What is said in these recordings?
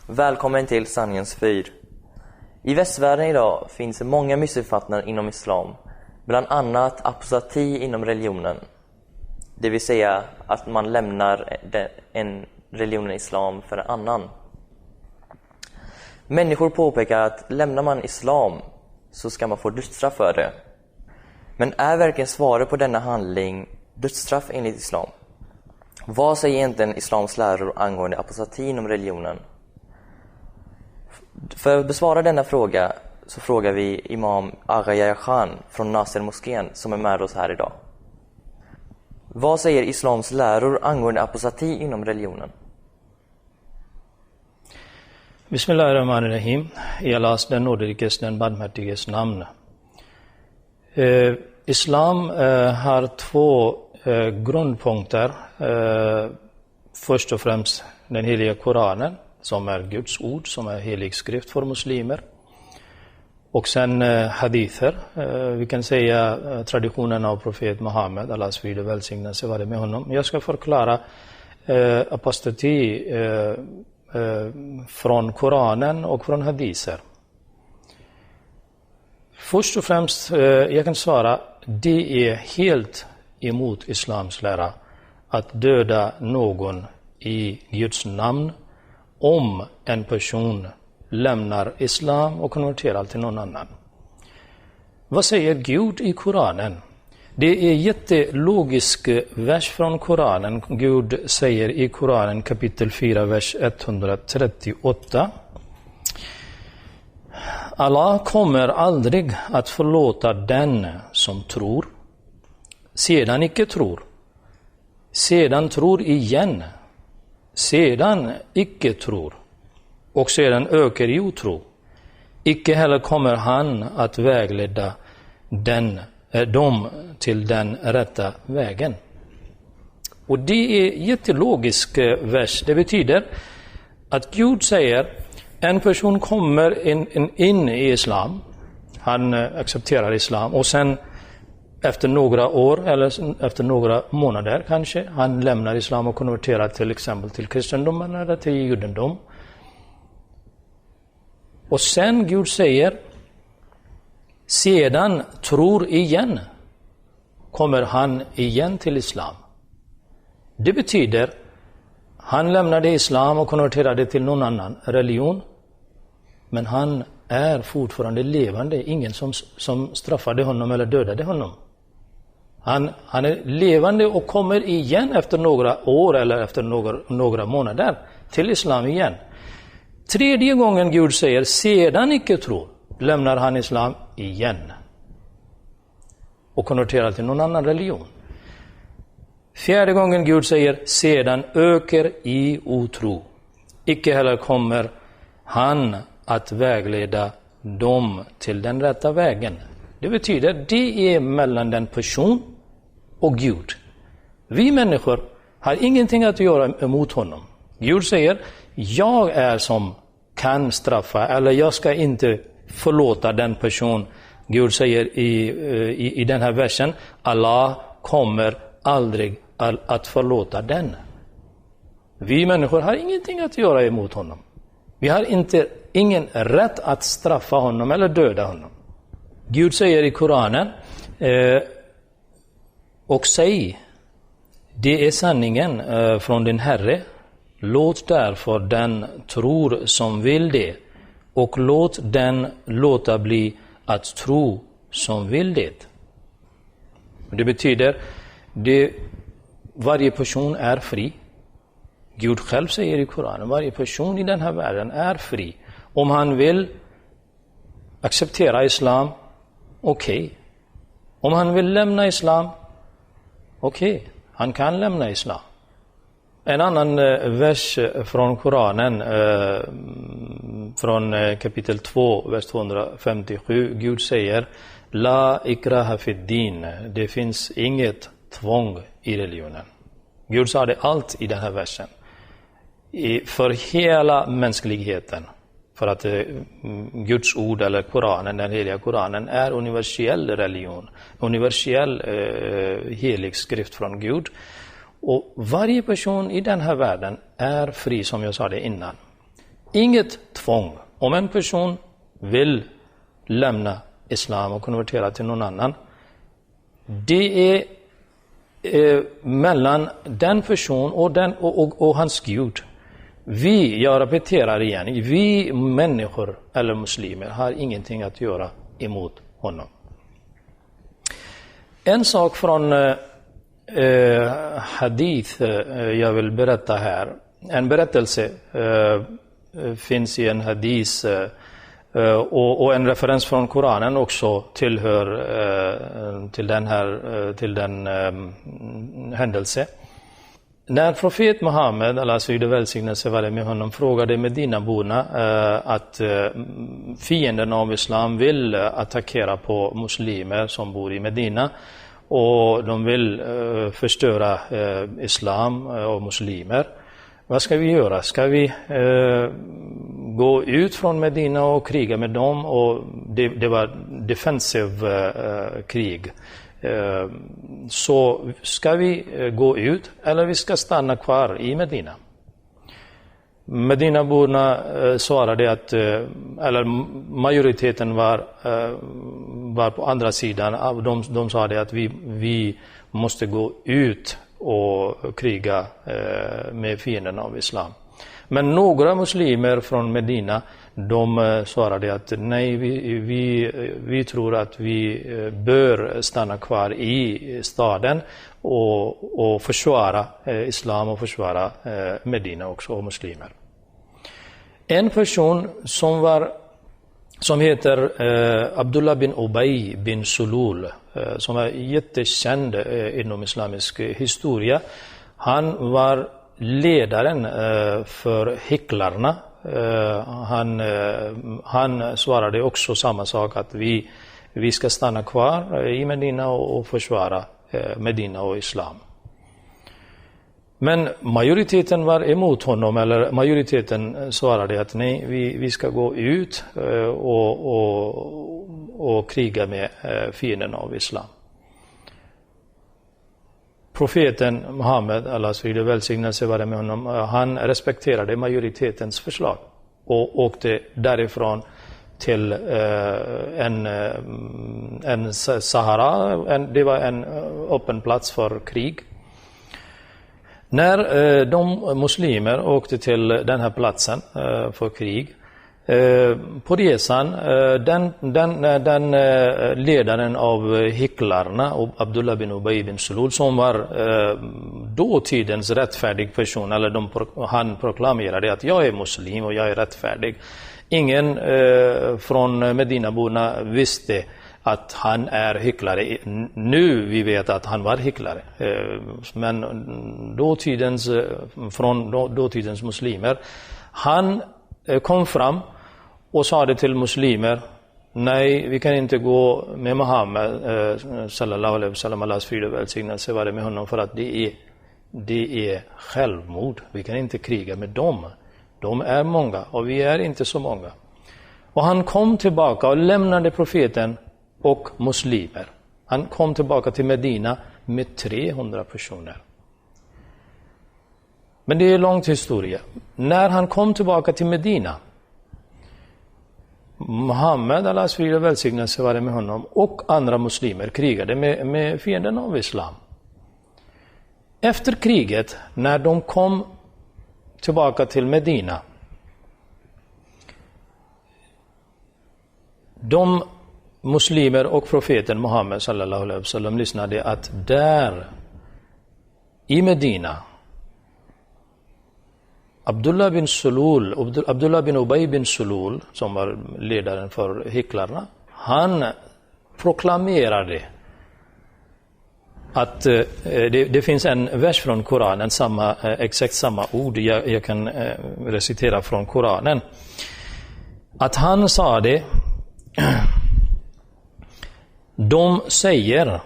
Välkommen till Sanningens fyr. I västvärlden idag finns det många missuppfattningar inom islam. Bland annat apostati inom religionen. Det vill säga att man lämnar en religion islam för en annan. Människor påpekar att lämnar man islam så ska man få dödsstraff för det. Men är verkligen svaret på denna handling dödsstraff enligt islam? Vad säger egentligen islams läror angående apostati inom religionen? För att besvara denna fråga så frågar vi imam Agha Yahya Khan från Nasir-moskén som är med oss här idag. Vad säger islams läror angående apostati inom religionen? Bismillahirrahmanirrahim. I Allahs, den nåderikes, den barmhärtiges namn. Islam har två grundpunkter. Först och främst den heliga Koranen, som är Guds ord, som är helig skrift för muslimer. Och sen hadither, vi kan säga traditionen av profet Muhammed, Allahs frid och välsignelse vare med honom. Jag ska förklara apostati från Koranen och från hadither. Först och främst, jag kan svara, det är helt emot islams lära att döda någon i Guds namn om en person lämnar islam och konverterar till någon annan. Vad säger Gud i Koranen? Det är jättelogisk vers från Koranen. Gud säger i Koranen kapitel 4, vers 138. Allah kommer aldrig att förlåta den som tror, sedan icke tror, sedan tror igen, sedan icke tror och sedan ökar i otro. Icke heller kommer han att vägleda dem till den rätta vägen. Och det är jättelogisk vers. Det betyder att Gud säger en person kommer in i islam, han accepterar islam och sen efter några år eller efter några månader kanske han lämnar islam och konverterar till exempel till kristendomen eller till judendom. Och sen Gud säger sedan tror igen kommer han igen till islam. Det betyder han lämnade islam och konverterade till någon annan religion, men han är fortfarande levande. Ingen som straffade honom eller dödade honom. Han är levande och kommer igen efter några år eller efter några månader till islam igen. Tredje gången Gud säger sedan icke tror, lämnar han islam igen och konverterar till någon annan religion. Fjärde gången Gud säger sedan ökar i otro. Icke heller kommer han att vägleda dem till den rätta vägen. Det betyder det är mellan den person och Gud. Vi människor har ingenting att göra emot honom. Gud säger jag är som kan straffa eller jag ska inte förlåta den person. Gud säger i den här versen Allah kommer aldrig att förlåta den. Vi människor har ingenting att göra emot honom. Vi har ingen rätt att straffa honom eller döda honom. Gud säger i Koranen och säg det är sanningen från din Herre. Låt därför den tror som vill det och låt den låta bli att tro som vill det. Det betyder varje person är fri. Gud själv säger i Koranen varje person i den här världen är fri. Om han vill acceptera islam, okej. Om han vill lämna islam, okej. Han kan lämna islam. En annan vers från Koranen från kapitel 2, vers 257. Gud säger La ikraha fid din. Det finns inget tvång i religionen. Gud sa det allt i den här versen. För hela mänskligheten. För att Guds ord eller Koranen, den heliga Koranen är universell religion. Universell helig skrift från Gud. Och varje person i den här världen är fri som jag sa det innan. inget tvång. Om en person vill lämna islam och konvertera till någon annan, det är mellan den person och hans Gud. Jag repeterar igen, vi människor eller muslimer har ingenting att göra emot honom. En sak från hadith jag vill berätta här. En berättelse finns i en hadith och en referens från Koranen också tillhör till den händelse. När profet Muhammed, Allahs frid och välsignelse vare med honom, frågade Medinaborna att fienden av islam vill attackera på muslimer som bor i Medina, och de vill förstöra islam och muslimer. Vad ska vi göra? Ska vi gå ut från Medina och kriga med dem? Och det var defensive krig. Så ska vi gå ut eller vi ska stanna kvar i Medina? Medinaborna svarade att, eller majoriteten var på andra sidan. De sa det att vi måste gå ut och kriga med fienden av islam. Men några muslimer från Medina, de svarade att nej, vi tror att vi bör stanna kvar i staden och försvara islam och försvara Medina också och muslimer. En person som heter Abdullah bin Ubay bin Sulul, som är jättekänd inom islamisk historia. Han var ledaren för hycklarna. Han svarade också samma sak, att vi ska stanna kvar i Medina och försvara Medina och islam. Men majoriteten var emot honom, eller majoriteten svarade att nej, vi ska gå ut och kriga med fienden av islam. Profeten Muhammed, Allahs frid och välsignelse vare med honom, han respekterade majoritetens förslag och åkte därifrån till en Sahara. Det var en öppen plats för krig. När de muslimer åkte till den här platsen för krig, på resan, den ledaren av hycklarna, Abdullah bin Ubay bin Sulul, som var dåtidens rättfärdig person, eller han proklamerade att jag är muslim och jag är rättfärdig. Ingen från Medinaborna visste att han är hycklare. Nu vi vet att han var hycklare. Men från dåtidens muslimer, han kom fram och sa det till muslimer: nej, vi kan inte gå med Muhammed sallallahu alaihi wasallam, Allahs frid och välsignelse vare med honom, för att det är självmord. Vi kan inte kriga med dem. De är många och vi är inte så många. Och han kom tillbaka och lämnade profeten och muslimer. Han kom tillbaka till Medina med 300 personer. Men det är en lång historia. När han kom tillbaka till Medina, Muhammed, Allahs frid och välsignelse vare med honom, och andra muslimer krigade med fienden av islam. Efter kriget, när de kom tillbaka till Medina, de muslimer och profeten Muhammed sallallahu alaihi wasallam lyssnade att där i Medina, Abdullah bin Ubay bin Sulul, som var ledaren för hycklarna, han proklamerade att det finns en vers från Koranen, exakt samma ord, jag kan recitera från Koranen, att han sa det: de säger,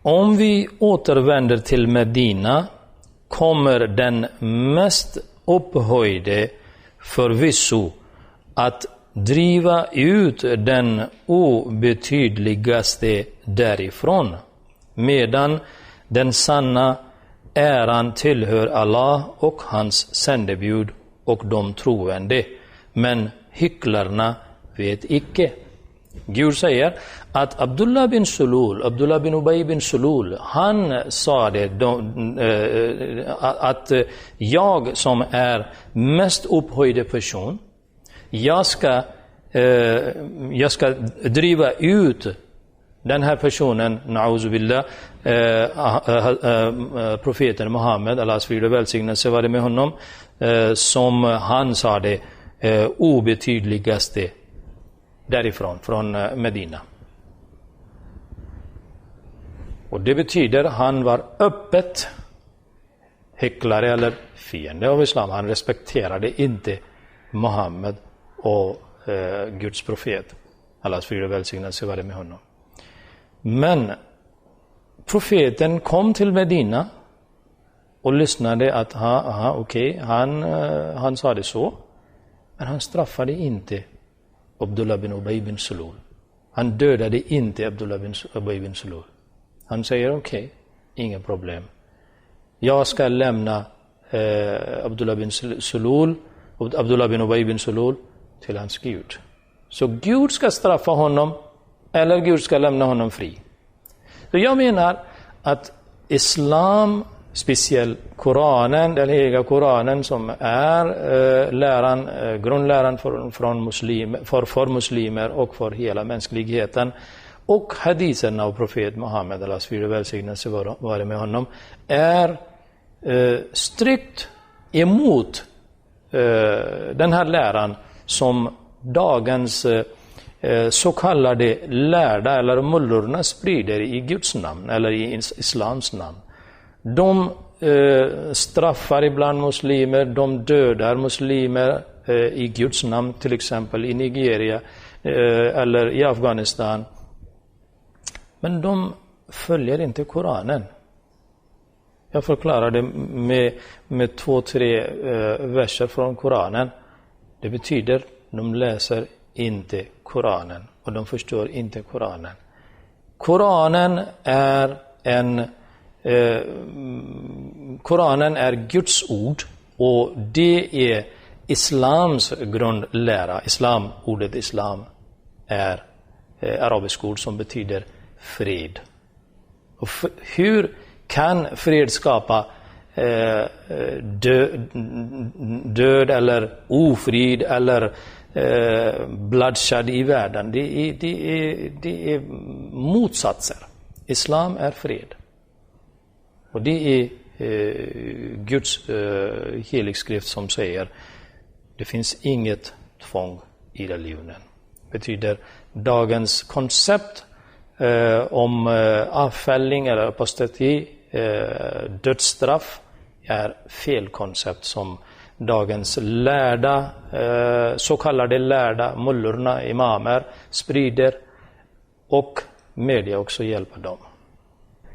om vi återvänder till Medina kommer den mest upphöjde förvisso att driva ut den obetydligaste därifrån, medan den sanna äran tillhör Allah och hans sändebud och de troende. men hycklarna vet icke. Gud säger att Abdullah bin Ubay bin Sulul, han sa det att jag som är mest upphöjde person, jag ska driva ut den här personen, na'uzubillah, profeten Muhammed, Allahs frid och välsignelse vare med honom, som han sa det, obetydligaste därifrån, från Medina. Och det betyder han var öppet hycklare eller fiende av islam. Han respekterade inte Muhammed och Guds profet. Allahs frid och välsignelse vare med honom. Men profeten kom till Medina och lyssnade att okej, han sa det så. Men han straffade inte Abdullah bin Ubay bin Sulul. Han dödade inte Abdullah bin Ubay bin Sulul. Han säger okej, inga problem. Jag ska lämna Abdullah bin Ubay bin Sulul till hans Gud. Så Gud ska straffa honom eller Gud ska lämna honom fri. Så jag menar att islam, speciellt Koranen, den heliga Koranen som är grundläran för muslimer och för hela mänskligheten, och hadisen av profet Muhammed, Allahs frid och välsignelse vare med honom, är strikt emot den här läran som dagens så kallade lärda eller mullorna sprider i Guds namn eller i islams namn. De straffar ibland muslimer, de dödar muslimer i Guds namn, till exempel i Nigeria eller i Afghanistan. Men de följer inte Koranen. Jag förklarar det med 2-3 verser från Koranen. Det betyder de läser inte Koranen och de förstår inte Koranen. Koranen är Guds ord och det är islams grundlära. Ordet islam är arabisk ord som betyder fred. Och hur kan fred skapa död eller ofrid eller bloodshed i världen? Det är motsatser. Islam är fred. Och det är Guds helig skrift som säger det finns inget tvång i religionen. Betyder dagens koncept om avfällning eller apostati, dödsstraff, är fel koncept som dagens lärda, så kallade lärda mullorna, imamer sprider, och media också hjälper dem.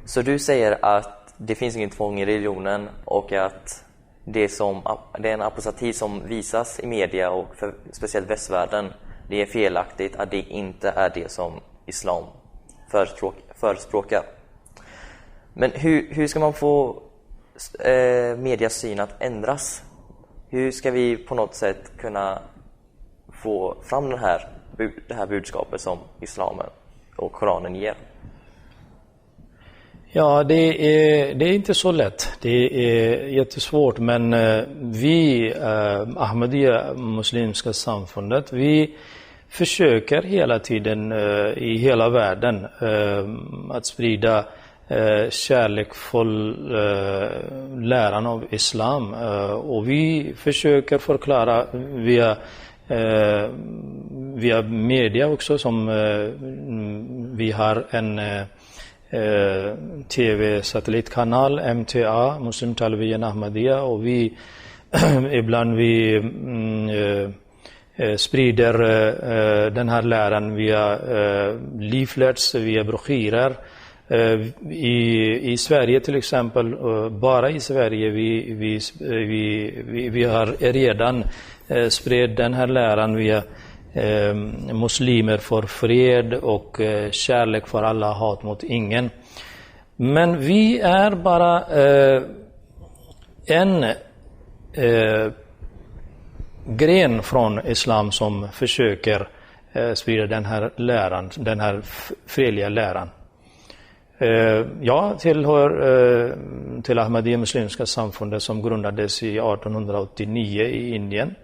Så du säger att det finns ingen tvång i religionen och att det är en apostati som visas i media och speciellt västvärlden, det är felaktigt, att det inte är det som islam förespråkar. Men hur ska man få medias syn att ändras? Hur ska vi på något sätt kunna få fram det här budskapet som islamen och Koranen ger? Ja, det är inte så lätt. Det är jättesvårt, men vi, Ahmadiyya muslimska samfundet, vi försöker hela tiden i hela världen att sprida kärleksfull läran av islam, och vi försöker förklara via media också, som vi har en tv-satellitkanal, MTA, Muslim Television Ahmadiyya, och vi ibland sprider den här läran via leaflets, via broschyrer. I Sverige till exempel, bara i Sverige vi har redan spred den här läran via muslimer för fred och kärlek för alla, hat mot ingen. Men vi är bara gren från islam som försöker sprida den här läran, den här fredliga läran. Jag tillhör till Ahmadiyya muslimska samfundet som grundades i 1889 i Indien.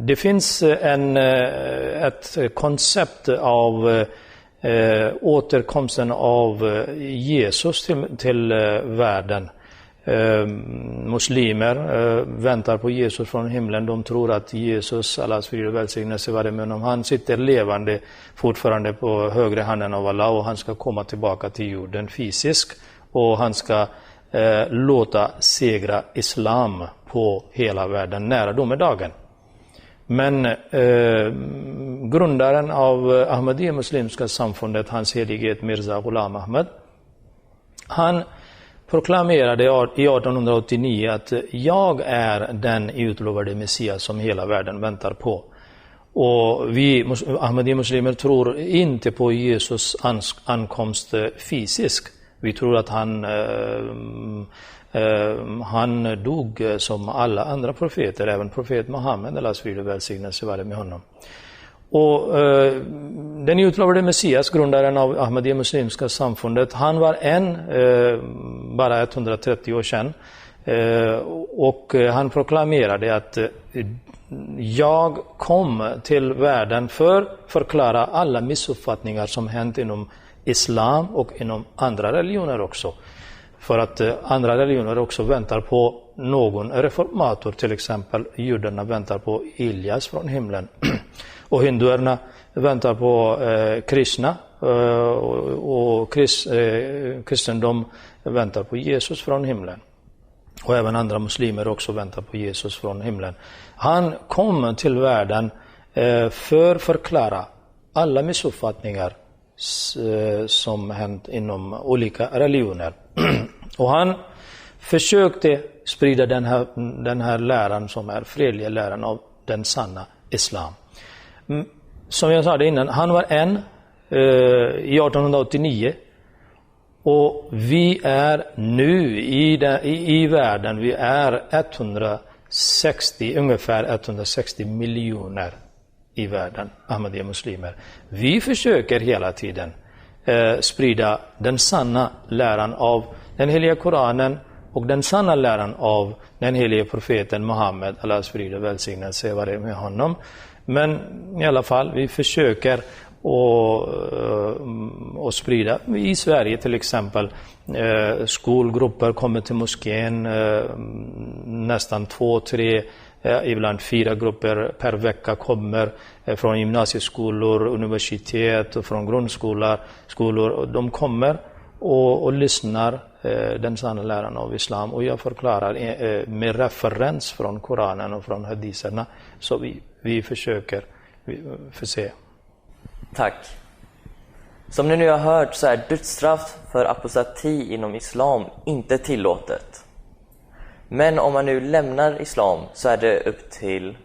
Det finns ett koncept av återkomsten av Jesus till världen. Muslimer väntar på Jesus från himlen. De tror att Jesus, Allahs frid och välsignelse vare med honom, han sitter levande fortfarande på högra handen av Allah, och han ska komma tillbaka till jorden fysiskt, och han ska låta segra islam på hela världen nära domedagen. Men grundaren av Ahmadiyya muslimska samfundet, hans helighet Mirza Ghulam Ahmad, han proklamerade i 1889 att jag är den utlovade Messias som hela världen väntar på. Och vi Ahmadiyya muslimer tror inte på Jesus ankomst fysisk. Vi tror att han dog som alla andra profeter, även profet Muhammed, Allahs frid och välsignelse vare med honom. Och den utlovade Messias, grundaren av Ahmadiyya muslimska samfundet, han var bara 130 år sedan, och han proklamerade att jag kom till världen för att förklara alla missuppfattningar som hänt inom islam och inom andra religioner också. För att andra religioner också väntar på någon reformator, till exempel judarna väntar på Elias från himlen. Och hinduerna väntar på Krishna, och kristendom väntar på Jesus från himlen. Och även andra muslimer också väntar på Jesus från himlen. Han kom till världen för att förklara alla missuppfattningar som hänt inom olika religioner. Och han försökte sprida den här läran som är fredliga läran av den sanna islam. Som jag sa innan, han var i 1889, och vi är nu i världen, vi är ungefär 160 miljoner i världen, Ahmadiyya muslimer. Vi försöker hela tiden sprida den sanna läran av den heliga Koranen och den sanna läran av den heliga profeten Muhammed, Allahs frid och välsignelse vare med honom. Men i alla fall, vi försöker att sprida. I Sverige till exempel, skolgrupper kommer till moskén, nästan 2-3, ibland 4 grupper per vecka kommer från gymnasieskolor, universitet och från grundskolor. De kommer och lyssnar den sanna läran av islam, och jag förklarar med referens från Koranen och från hadiserna, så vi försöker förse. Tack. Som ni nu har hört så är dödsstraff för apostati inom islam inte tillåtet. Men om man nu lämnar islam så är det upp till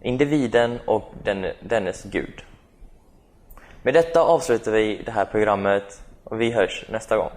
individen och dennes Gud. Med detta avslutar vi det här programmet, och vi hörs nästa gång.